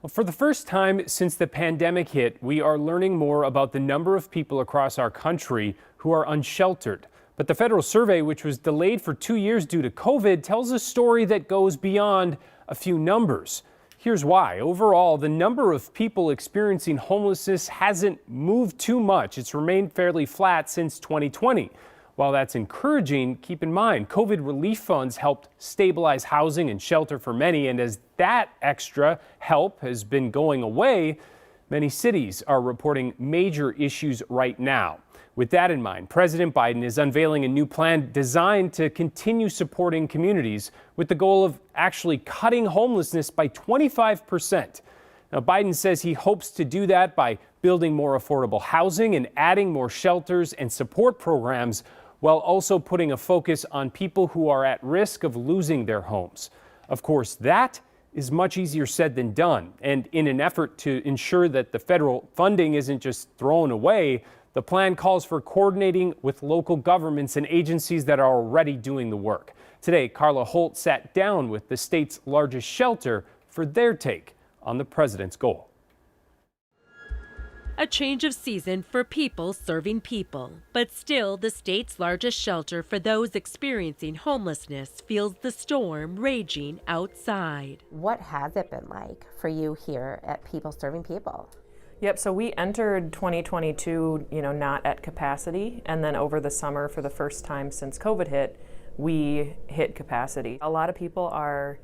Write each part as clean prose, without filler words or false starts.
Well, for the first time since the pandemic hit, we are learning more about the number of people across our country who are unsheltered. But the federal survey, which was delayed for 2 years due to COVID, tells a story that goes beyond a few numbers. Here's why. Overall, the number of people experiencing homelessness hasn't moved too much. It's remained fairly flat since 2020. While that's encouraging, keep in mind, COVID relief funds helped stabilize housing and shelter for many, and as that extra help has been going away, many cities are reporting major issues right now. With that in mind, President Biden is unveiling a new plan designed to continue supporting communities with the goal of actually cutting homelessness by 25%. Now, Biden says he hopes to do that by building more affordable housing and adding more shelters and support programs, while also putting a focus on people who are at risk of losing their homes. Of course, that is much easier said than done. And in an effort to ensure that the federal funding isn't just thrown away, the plan calls for coordinating with local governments and agencies that are already doing the work. Today, Carla Holt sat down with the state's largest shelter for their take on the president's goal. A change of season for people serving people, but still the state's largest shelter for those experiencing homelessness feels the storm raging outside. What has it been like for you here at People Serving People? Yep, so we entered 2022, not at capacity, and then over the summer, for the first time since COVID hit, we hit capacity. A lot of people are,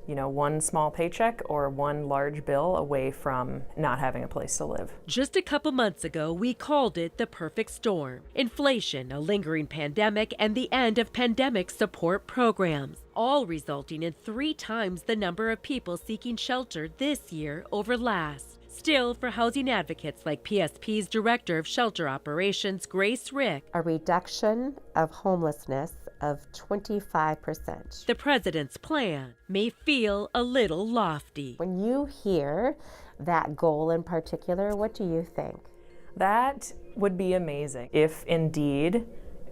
one small paycheck or one large bill away from not having a place to live. Just a couple months ago, we called it the perfect storm. Inflation, a lingering pandemic, and the end of pandemic support programs, all resulting in 3 times the number of people seeking shelter this year over last. Still, for housing advocates like PSP's Director of Shelter Operations, Grace Rick, a reduction of homelessness of 25%. The president's plan may feel a little lofty. When you hear that goal in particular, what do you think? That would be amazing if indeed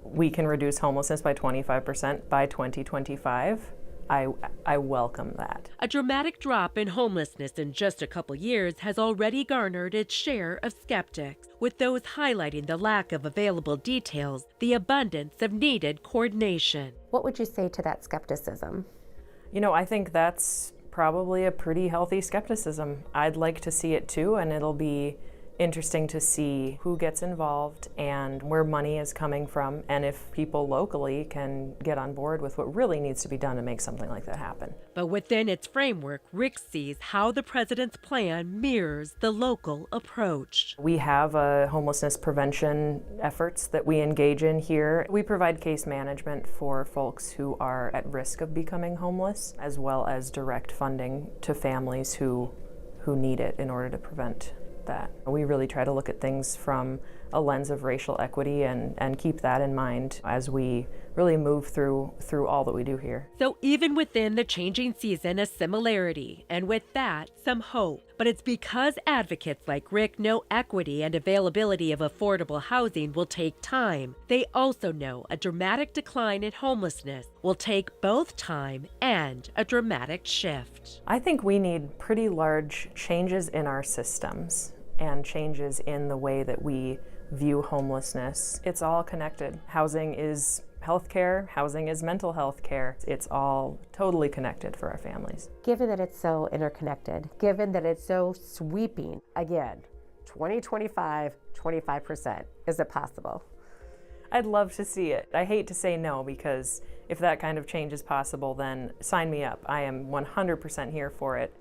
we can reduce homelessness by 25% by 2025. I welcome that. A dramatic drop in homelessness in just a couple years has already garnered its share of skeptics, with those highlighting the lack of available details, the abundance of needed coordination. What would you say to that skepticism? I think that's probably a pretty healthy skepticism. I'd like to see it too, and it'll be interesting to see who gets involved and where money is coming from, and if people locally can get on board with what really needs to be done to make something like that happen. But within its framework, Rick sees how the president's plan mirrors the local approach. We have a homelessness prevention efforts that we engage in here. We provide case management for folks who are at risk of becoming homeless, as well as direct funding to families who need it in order to prevent that. We really try to look at things from a lens of racial equity and keep that in mind as we really move through all that we do here. So even within the changing season, a similarity, and with that, some hope. But it's because advocates like Rick know equity and availability of affordable housing will take time. They also know a dramatic decline in homelessness will take both time and a dramatic shift. I think we need pretty large changes in our systems and changes in the way that we view homelessness. It's all connected. Housing is healthcare, housing is mental health care. It's all totally connected for our families. Given that it's so interconnected, given that it's so sweeping, again, 2025, 25%, is it possible? I'd love to see it. I hate to say no, because if that kind of change is possible, then sign me up. I am 100% here for it.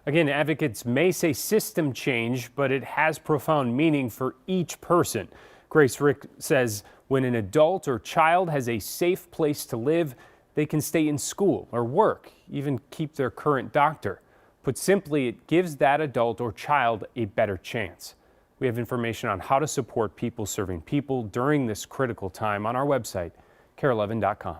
Again, advocates may say system change, but it has profound meaning for each person. Grace Rick says when an adult or child has a safe place to live, they can stay in school or work, even keep their current doctor. Put simply, it gives that adult or child a better chance. We have information on how to support People Serving People during this critical time on our website, KARE11.com.